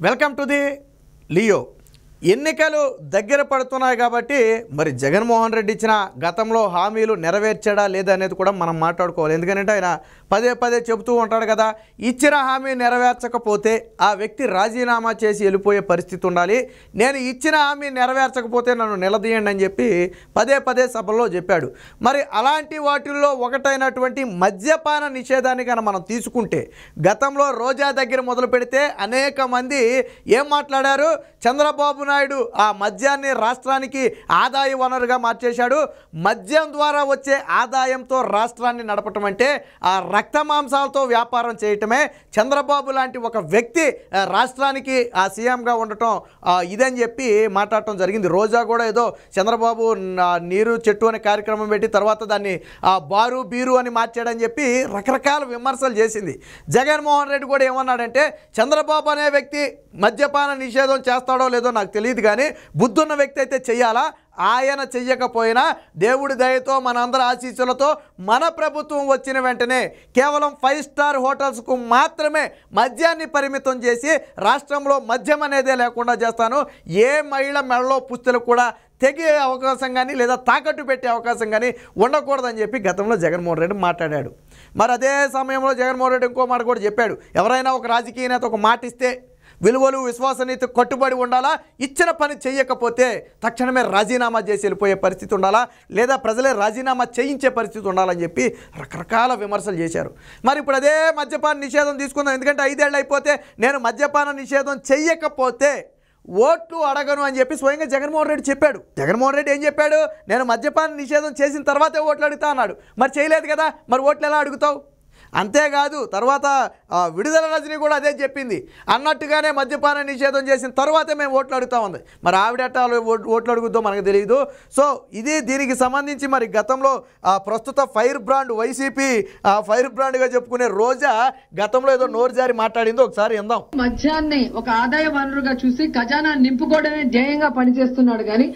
Welcome to the Leo. ఎన్నికలు దగ్గర పడుతున్నాయి కాబట్టి మరి జగన్మోహన్ రెడ్డి ఇచ్చిన గతంలో హామీలు నెరవేర్చాడా లేదా అనేది కూడా మనం మాట్లాడుకోవాలి. ఎందుకంటే ఆయన పదే పదే చెబుతూ ఉంటాడు కదా, ఇచ్చిన హామీ నెరవేర్చకపోతే ఆ వ్యక్తి రాజీనామా చేసి వెళ్ళిపోయే పరిస్థితి ఉండాలి, నేను ఇచ్చిన హామీ నెరవేర్చకపోతే నన్ను నిలదీయండి అని చెప్పి పదే పదే సభల్లో చెప్పాడు. మరి అలాంటి వాటిల్లో ఒకటైనటువంటి మద్యపాన నిషేధాన్ని కనుక మనం తీసుకుంటే గతంలో రోజా దగ్గర మొదలు పెడితే అనేక మంది ఏం మాట్లాడారు, చంద్రబాబు నాయుడు ఆ మద్యాన్ని రాష్ట్రానికి ఆదాయ వనరుగా మార్చేశాడు, మద్యం ద్వారా వచ్చే ఆదాయంతో రాష్ట్రాన్ని నడపటం అంటే ఆ రక్త మాంసాలతో వ్యాపారం చేయటమే, చంద్రబాబు లాంటి ఒక వ్యక్తి రాష్ట్రానికి ఆ సీఎంగా ఉండటం ఇదని చెప్పి మాట్లాడటం జరిగింది. రోజా కూడా ఏదో చంద్రబాబు నీరు చెట్టు అనే కార్యక్రమం పెట్టి తర్వాత దాన్ని బారు బీరు అని మార్చాడని చెప్పి రకరకాల విమర్శలు చేసింది. జగన్మోహన్ రెడ్డి కూడా ఏమన్నాడంటే, చంద్రబాబు అనే వ్యక్తి మద్యపాన నిషేధం చేస్తాడో లేదో నాకు తెలియదు, కానీ బుద్ధున్న వ్యక్తి అయితే చెయ్యాలా, ఆయన చెయ్యకపోయినా దేవుడి దయతో మనందరి ఆశీస్సులతో మన ప్రభుత్వం వచ్చిన వెంటనే కేవలం 5 స్టార్ హోటల్స్కు మాత్రమే మద్యాన్ని పరిమితం చేసి రాష్ట్రంలో మద్యం అనేదే లేకుండా చేస్తాను, ఏ మహిళ మెడలో పుస్తలు కూడా తెగే అవకాశం కానీ లేదా తాకట్టు పెట్టే అవకాశం కానీ ఉండకూడదని చెప్పి గతంలో జగన్మోహన్ రెడ్డి మాట్లాడాడు. మరి అదే సమయంలో జగన్మోహన్ రెడ్డి ఇంకో మాట కూడా చెప్పాడు, ఎవరైనా ఒక రాజకీయ నేత ఒక మాట ఇస్తే విలువలు విశ్వసనీయత కట్టుబడి ఉండాలా, ఇచ్చిన పని చేయకపోతే తక్షణమే రాజీనామా చేసి వెళ్ళిపోయే పరిస్థితి ఉండాలా, లేదా ప్రజలే రాజీనామా చేయించే పరిస్థితి ఉండాలని చెప్పి రకరకాల విమర్శలు చేశారు. మరి ఇప్పుడు అదే మద్యపాన నిషేధం తీసుకుందాం, ఎందుకంటే 5 ఏళ్ళు అయిపోతే నేను మద్యపాన నిషేధం చెయ్యకపోతే ఓట్లు అడగను అని చెప్పి స్వయంగా జగన్మోహన్ రెడ్డి చెప్పాడు. జగన్మోహన్ రెడ్డి ఏం చెప్పాడు, నేను మద్యపాన నిషేధం చేసిన తర్వాతే ఓట్లు అడుగుతా అన్నాడు. మరి చేయలేదు కదా, మరి ఓట్లు ఎలా అడుగుతావు? అంతేకాదు తర్వాత విడుదల రజని కూడా అదే చెప్పింది, అన్నట్టుగానే మద్యపాన నిషేధం చేసిన తర్వాతే మేము ఓట్లు అడుగుతా ఉంది. మరి ఆవిడట ఓట్లు అడుగుద్దో మనకు తెలియదు. సో ఇది దీనికి సంబంధించి మరి గతంలో ప్రస్తుత ఫైర్ బ్రాండ్ వైసీపీ ఫైర్ బ్రాండ్గా చెప్పుకునే రోజా గతంలో ఏదో నోరు జారి మాట్లాడిందో ఒకసారి విందాం. మద్యాన్ని ఒక ఆదాయ వనరుగా చూసి ఖజానా నింపుకోవడమే ధ్యేయంగా పనిచేస్తున్నాడు, కానీ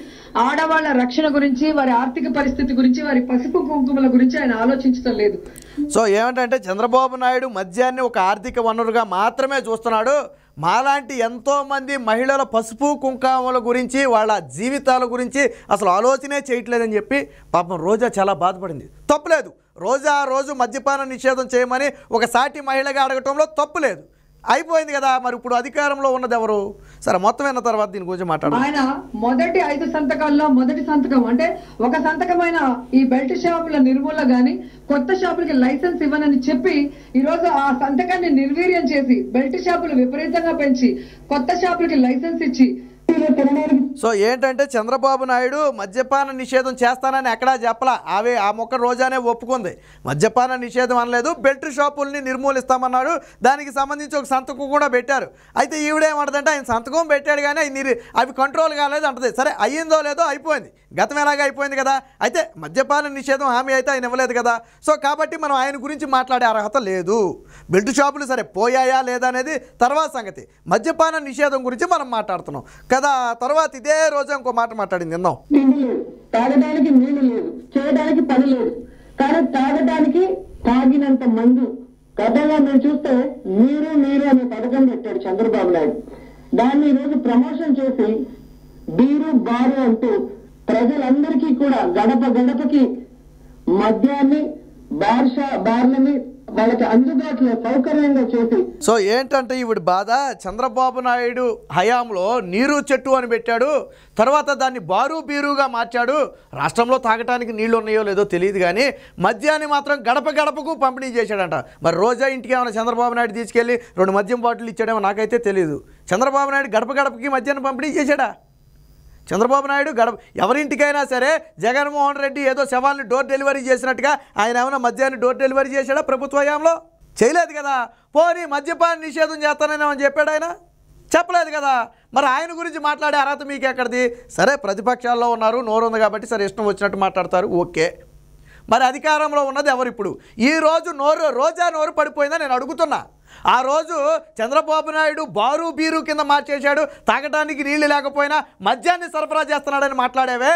ఆడవాళ్ల రక్షణ గురించి, వారి ఆర్థిక పరిస్థితి గురించి, వారి పసుపు కుంకుమల గురించి ఆయన ఆలోచించడం లేదు. సో ఏమంటే చంద్రబాబు నాయుడు మద్యాన్ని ఒక ఆర్థిక వనరుగా మాత్రమే చూస్తున్నాడు, మాలాంటి ఎంతోమంది మహిళల పసుపు కుంకుమల గురించి వాళ్ళ జీవితాల గురించి అసలు ఆలోచనే చేయట్లేదని చెప్పి పాపం రోజా చాలా బాధపడింది. తప్పులేదు, రోజా రోజు మద్యపాన నిషేధం చేయమని ఒక సాటి మహిళగా అడగటంలో తప్పులేదు, అయిపోయింది కదా. మరి ఇప్పుడు అధికారంలో ఉన్నది ఎవరు? సరే మొత్తం అయిన తర్వాత దీని గురించి మాట్లాడారు. ఆయన మొదటి 5 సంతకాల్లో మొదటి సంతకం అంటే ఒక సంతకమైన ఈ బెల్ట్ షాపుల నిర్మూలన గాని కొత్త షాపులకి లైసెన్స్ ఇవ్వనని చెప్పి ఈ రోజు ఆ సంతకాన్ని నిర్వీర్యం చేసి బెల్ట్ షాపులు విపరీతంగా పెంచి కొత్త షాపులకి లైసెన్స్ ఇచ్చి. సో ఏంటంటే చంద్రబాబు నాయుడు మద్యపాన నిషేధం చేస్తానని ఎక్కడా చెప్పలా, ఆ మొక్క రోజానే ఒప్పుకుంది. మద్యపాన నిషేధం అనలేదు, బెల్ట్ షాపుల్ని నిర్మూలిస్తామన్నాడు, దానికి సంబంధించి ఒక సంతకం కూడా పెట్టారు. అయితే ఈవిడేమంటదంటే ఆయన సంతకం పెట్టాడు కానీ అవి కంట్రోల్ కాలేదు అంటది. సరే అయ్యిందో లేదో అయిపోయింది, గతం ఎలాగా అయిపోయింది కదా. అయితే మద్యపాన నిషేధం హామీ అయితే ఆయన ఇవ్వలేదు కదా, సో కాబట్టి మనం ఆయన గురించి మాట్లాడే అర్హత లేదు. బెల్ట్ షాపులు సరే పోయాయా లేదా అనేది తర్వాత సంగతి, మద్యపాన నిషేధం గురించి మనం మాట్లాడుతున్నాం కదా. తర్వాత ఇదే రోజు ఇంకో మాట మాట్లాడింది విందాం. తాగడానికి నీళ్లు లేదు, చేయడానికి పని లేదు, కానీ తాగడానికి తాగినంత మందు. గతంలో మీరు చూస్తే నీరు నీరు అనే పథకం పెట్టాడు చంద్రబాబు నాయుడు, దాన్ని ఈరోజు ప్రమోషన్ చేసి బీరు బారు అంటూ ప్రజలందరికీ కూడా గడప గడపకి మద్యాన్ని బార్లని వాళ్ళకి అందుబాటులో సౌకర్యంగా చేసి. సో ఏంటంటే ఈవిడ బాధ, చంద్రబాబు నాయుడు హయాంలో నీరు చెట్టు అని పెట్టాడు, తర్వాత దాన్ని బారు బీరుగా మార్చాడు, రాష్ట్రంలో తాగటానికి నీళ్లు ఉన్నాయో లేదో తెలియదు కానీ మద్యాన్ని మాత్రం గడప గడపకు పంపిణీ చేశాడంట. మరి రోజా ఇంటికి ఏమైనా చంద్రబాబు నాయుడు తీసుకెళ్ళి 2 మద్యం బాటిల్ ఇచ్చాడేమో నాకైతే తెలియదు. చంద్రబాబు నాయుడు గడప గడపకి మద్యాన్ని పంపిణీ చేశాడా? చంద్రబాబు నాయుడు ఎవరింటికైనా సరే జగన్మోహన్ రెడ్డి ఏదో శవాల్ని డోర్ డెలివరీ చేసినట్టుగా ఆయన ఏమైనా మద్యాన్ని డోర్ డెలివరీ చేశాడా ప్రభుత్వ హయాంలో? చేయలేదు కదా. పోనీ మద్యపాన నిషేధం చేస్తానని ఏమని చెప్పాడు ఆయన? చెప్పలేదు కదా. మరి ఆయన గురించి మాట్లాడే అర్హత మీకు ఎక్కడిది? సరే ప్రతిపక్షాల్లో ఉన్నారు, నోరు ఉంది కాబట్టి సరే ఇష్టం వచ్చినట్టు మాట్లాడతారు, ఓకే. మరి అధికారంలో ఉన్నది ఎవరు ఇప్పుడు? ఈరోజు రోజా నోరు పడిపోయిందని నేను అడుగుతున్నా. ఆ రోజు చంద్రబాబు నాయుడు బారు బీరు కింద మార్చేశాడు, తాగడానికి నీళ్లు లేకపోయినా మద్యాన్ని సరఫరా చేస్తున్నాడని మాట్లాడేవే.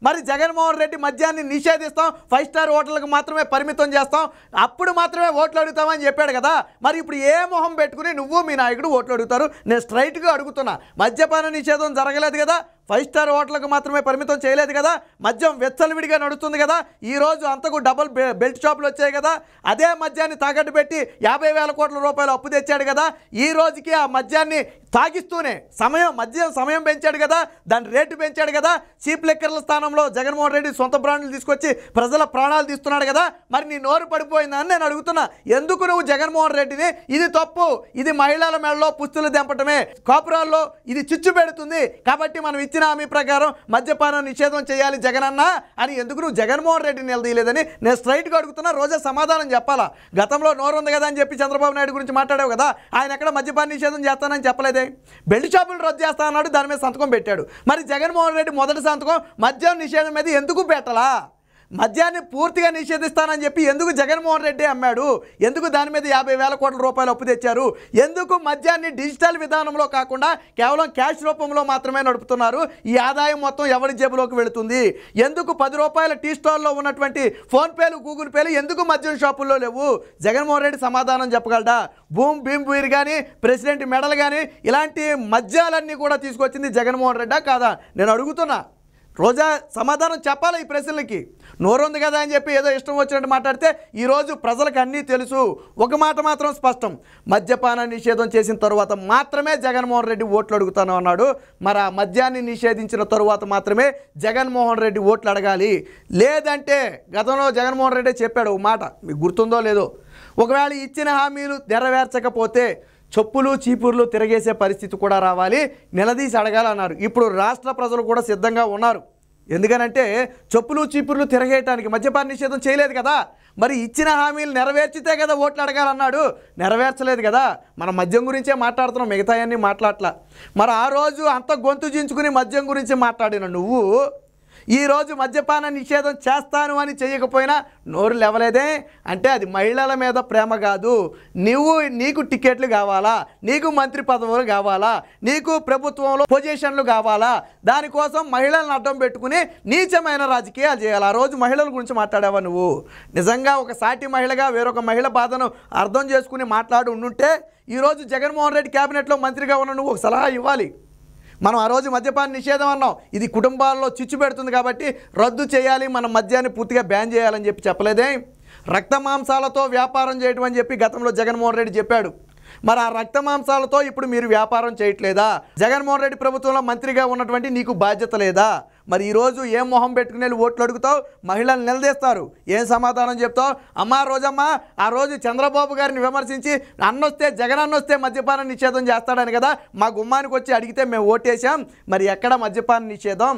మరి జగన్మోహన్ రెడ్డి మద్యాన్ని నిషేధిస్తాం, 5 స్టార్ హోటళ్ళకు మాత్రమే పరిమితం చేస్తాం, అప్పుడు మాత్రమే ఓట్లు అడుగుతామని చెప్పాడు కదా. మరి ఇప్పుడు ఏ మొహం పెట్టుకుని నువ్వు మీ నాయకుడు ఓట్లు అడుగుతారు? నేను స్ట్రైట్గా అడుగుతున్నా. మద్యపాన నిషేధం జరగలేదు కదా, 5 స్టార్ హోటళ్ళకు మాత్రమే పరిమితం చేయలేదు కదా, మద్యం వెచ్చలవిడిగా నడుస్తుంది కదా, ఈరోజు అంతకు డబుల్ బెల్ట్ షాపులు వచ్చాయి కదా, అదే మద్యాన్ని తాకట్టు పెట్టి 50,000 కోట్ల రూపాయలు అప్పు తెచ్చాడు కదా, ఈ రోజుకి ఆ మద్యాన్ని తాగిస్తూనే మద్యం సమయం పెంచాడు కదా, దాని రేటు పెంచాడు కదా, చీప్ లిక్కర్ల స్థానంలో జగన్మోహన్ రెడ్డి సొంత బ్రాండ్లు తీసుకొచ్చి ప్రజల ప్రాణాలు తీస్తున్నాడు కదా. మరి నీ నోరు పడిపోయిందని నేను అడుగుతున్నా. ఎందుకు నువ్వు జగన్మోహన్ రెడ్డిని ఇది తప్పు, ఇది మహిళల మెడలో పుస్తులు దెంపటమే, కాపురాల్లో ఇది చిచ్చు పెడుతుంది కాబట్టి మనం ఇచ్చిన హామీ ప్రకారం మద్యపాన నిషేధం చేయాలి జగనన్న అని ఎందుకు నువ్వు జగన్మోహన్ రెడ్డిని నిలదీయలేదని నేను స్ట్రైట్గా అడుగుతున్నా. రోజా సమాధానం చెప్పాలా. గతంలో నోరు ఉంది కదా అని చెప్పి చంద్రబాబు నాయుడు గురించి మాట్లాడావు కదా, ఆయన ఎక్కడ మద్యపాన నిషేధం చేస్తానని చెప్పలేదే. బెల్ట్ షాపులు రద్దు చేస్తా అన్నాడు, దాని మీద సంతకం పెట్టాడు. మరి జగన్మోహన్ రెడ్డి మొదటి సంతకం మద్యం నిషేధం మీద ఎందుకు పెట్టాలా? మద్యాన్ని పూర్తిగా నిషేధిస్తానని చెప్పి ఎందుకు జగన్మోహన్ రెడ్డి అమ్మాడు? ఎందుకు దాని మీద 50,000 కోట్ల రూపాయలు అప్పు తెచ్చారు? ఎందుకు మద్యాన్ని డిజిటల్ విధానంలో కాకుండా కేవలం క్యాష్ రూపంలో మాత్రమే నడుపుతున్నారు? ఈ ఆదాయం మొత్తం ఎవరి జేబులోకి వెళుతుంది? ఎందుకు 10 రూపాయల టీ స్టాల్లో ఉన్నటువంటి ఫోన్పేలు, గూగుల్ పేలు ఎందుకు మద్యం షాపుల్లో లేవు? జగన్మోహన్ రెడ్డి సమాధానం చెప్పగలడా? భీమ్ బీర్ కానీ, ప్రెసిడెంట్ మెడల్ కానీ, ఇలాంటి మద్యాలన్నీ కూడా తీసుకొచ్చింది జగన్మోహన్ రెడ్డా కాదా? నేను అడుగుతున్నా. రోజా సమాధానం చెప్పాలి ఈ ప్రశ్నలకి. నోరుంది కదా అని చెప్పి ఏదో ఇష్టం వచ్చినట్టు మాట్లాడితే ఈరోజు ప్రజలకు అన్నీ తెలుసు. ఒక మాట మాత్రం స్పష్టం, మద్యపాన నిషేధం చేసిన తరువాత మాత్రమే జగన్మోహన్ రెడ్డి ఓట్లు అడుగుతాను అన్నాడు. మరి ఆ మద్యాన్ని నిషేధించిన తరువాత మాత్రమే జగన్మోహన్ రెడ్డి ఓట్లు అడగాలి. లేదంటే గతంలో జగన్మోహన్ రెడ్డి చెప్పాడు ఒక మాట, మీకు గుర్తుందో లేదో, ఒకవేళ ఇచ్చిన హామీలు నెరవేర్చకపోతే చెప్పులు చీపుర్లు తిరగేసే పరిస్థితి కూడా రావాలి, నిలదీసి అడగాలన్నారు. ఇప్పుడు రాష్ట్ర ప్రజలు కూడా సిద్ధంగా ఉన్నారు. ఎందుకనంటే చెప్పులు చీపుర్లు తిరగేయటానికి మద్యపాన నిషేధం చేయలేదు కదా, మరి ఇచ్చిన హామీలు నెరవేర్చితే కదా ఓట్లు అడగాలన్నాడు. నెరవేర్చలేదు కదా, మనం మద్యం గురించే మాట్లాడుతున్నాం, మిగతాయన్నీ మాట్లాడట్లా. మరి ఆ రోజు అంత గొంతు చించుకుని మద్యం గురించి మాట్లాడిన నువ్వు ఈరోజు మద్యపాన నిషేధం చేస్తాను అని చేయకపోయినా నోరు లేవలేదే అంటే అది మహిళల మీద ప్రేమ కాదు. నీకు టికెట్లు కావాలా, నీకు మంత్రి పదవులు కావాలా, నీకు ప్రభుత్వంలో పొజిషన్లు కావాలా, దానికోసం మహిళలను అడ్డం పెట్టుకుని నీచమైన రాజకీయాలు చేయాలి. ఆ రోజు మహిళల గురించి మాట్లాడావా నువ్వు? నిజంగా ఒక సాటి మహిళగా వేరొక మహిళ బాధను అర్థం చేసుకుని మాట్లాడి ఉండుంటే ఈరోజు జగన్మోహన్ రెడ్డి క్యాబినెట్లో మంత్రిగా ఉన్న నువ్వు ఒక సలహా ఇవ్వాలి. మనం ఆ రోజు మద్యపాన నిషేధం అన్నాం, ఇది కుటుంబాల్లో చిచ్చు పెడుతుంది కాబట్టి రద్దు చేయాలి, మనం మద్యాన్ని పూర్తిగా బ్యాన్ చేయాలని చెప్పలేదే. రక్త మాంసాలతో వ్యాపారం చేయడం అని చెప్పి గతంలో జగన్మోహన్ రెడ్డి చెప్పాడు. మరి ఆ రక్త మాంసాలతో ఇప్పుడు మీరు వ్యాపారం చేయట్లేదా? జగన్మోహన్ రెడ్డి ప్రభుత్వంలో మంత్రిగా ఉన్నటువంటి నీకు బాధ్యత లేదా? మరి ఈరోజు ఏం మొహం పెట్టుకుని ఓట్లు అడుగుతావు? మహిళలు నిలదీస్తారు, ఏం సమాధానం చెప్తావు? అమ్మా రోజమ్మ, ఆ రోజు చంద్రబాబు గారిని విమర్శించి జగన్ అన్నొస్తే మద్యపాన నిషేధం చేస్తాడని కదా మా గుమ్మానికి వచ్చి అడిగితే మేము ఓటేసాం, మరి ఎక్కడ మద్యపాన నిషేధం?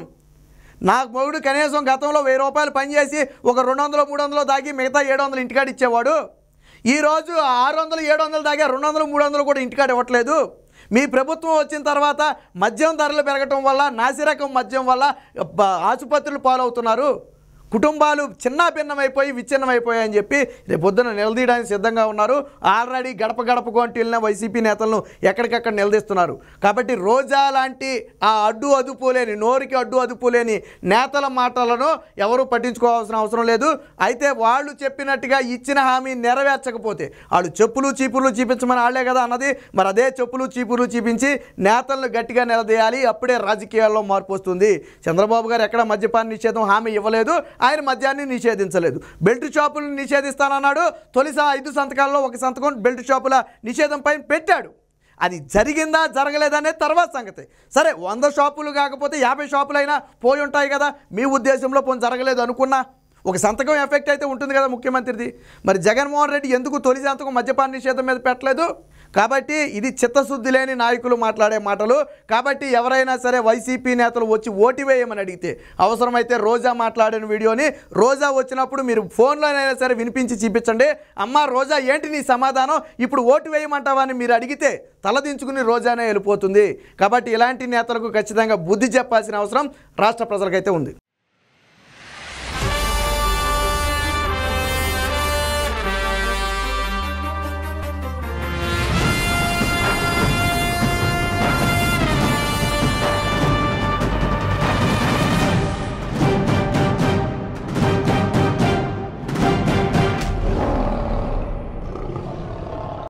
నాకు మొగుడు కనీసం గతంలో 1000 రూపాయలు పనిచేసి ఒక 200, 300 దాగి మిగతా 700 ఇంటికాడ ఇచ్చేవాడు. ఈరోజు 600, 700 దాకా 200, 300 కూడా ఇంటికాడ ఇవ్వట్లేదు. మీ ప్రభుత్వం వచ్చిన తర్వాత మద్యం ధరలు పెరగటం వల్ల, నాసిరకం మద్యం వల్ల ఆసుపత్రులు పాలవుతున్నారు. కుటుంబాలు చిన్న భిన్నమైపోయి విచ్ఛిన్నమైపోయాయని చెప్పి రేపు పొద్దున నిలదీయడానికి సిద్ధంగా ఉన్నారు. ఆల్రెడీ గడప గడపకు అంటూ వెళ్ళిన వైసీపీ నేతలను ఎక్కడికక్కడ నిలదీస్తున్నారు. కాబట్టి రోజా లాంటి ఆ అడ్డు అదుపు లేని, నోరికి అడ్డు అదుపు లేని నేతల మాటలను ఎవరూ పట్టించుకోవాల్సిన అవసరం లేదు. అయితే వాళ్ళు చెప్పినట్టుగా ఇచ్చిన హామీ నెరవేర్చకపోతే వాళ్ళు చెప్పులు చీపుర్లు చూపించమని వాళ్ళే కదా అన్నది. మరి అదే చెప్పులు చీపుర్లు చూపించి నేతలను గట్టిగా నిలదీయాలి, అప్పుడే రాజకీయాల్లో మార్పు వస్తుంది. చంద్రబాబు గారు ఎక్కడ మద్యపాన నిషేధం హామీ ఇవ్వలేదు, ఆయన మద్యాన్ని నిషేధించలేదు. బెల్ట్ షాపులను నిషేధిస్తానన్నాడు, తొలి 5 సంతకాల్లో ఒక సంతకం బెల్ట్ షాపుల నిషేధం పైన పెట్టాడు. అది జరిగిందా జరగలేదనే తర్వాత సంగతి. సరే 100 షాపులు కాకపోతే 50 షాపులైనా పోయి ఉంటాయి కదా. మీ ఉద్దేశంలో పోనీ జరగలేదు అనుకున్నా ఒక సంతకం ఎఫెక్ట్ అయితే ఉంటుంది కదా ముఖ్యమంత్రిది. మరి జగన్మోహన్ రెడ్డి ఎందుకు తొలి సంతకం మద్యపాన నిషేధం మీద పెట్టలేదు? కాబట్టి ఇది చిత్తశుద్ధి లేని నాయకులు మాట్లాడే మాటలు. కాబట్టి ఎవరైనా సరే వైసీపీ నేతలు వచ్చి ఓటు వేయమని అడిగితే, అవసరమైతే రోజా మాట్లాడిన వీడియోని రోజా వచ్చినప్పుడు మీరు ఫోన్లోనైనా సరే వినిపించి చూపించండి. అమ్మా రోజా ఏంటి నీ సమాధానం, ఇప్పుడు ఓటు వేయమంటావని మీరు అడిగితే తలదించుకుని రోజానే వెళ్ళిపోతుంది. కాబట్టి ఇలాంటి నేతలకు ఖచ్చితంగా బుద్ధి చెప్పాల్సిన అవసరం రాష్ట్ర ప్రజలకైతే ఉంది.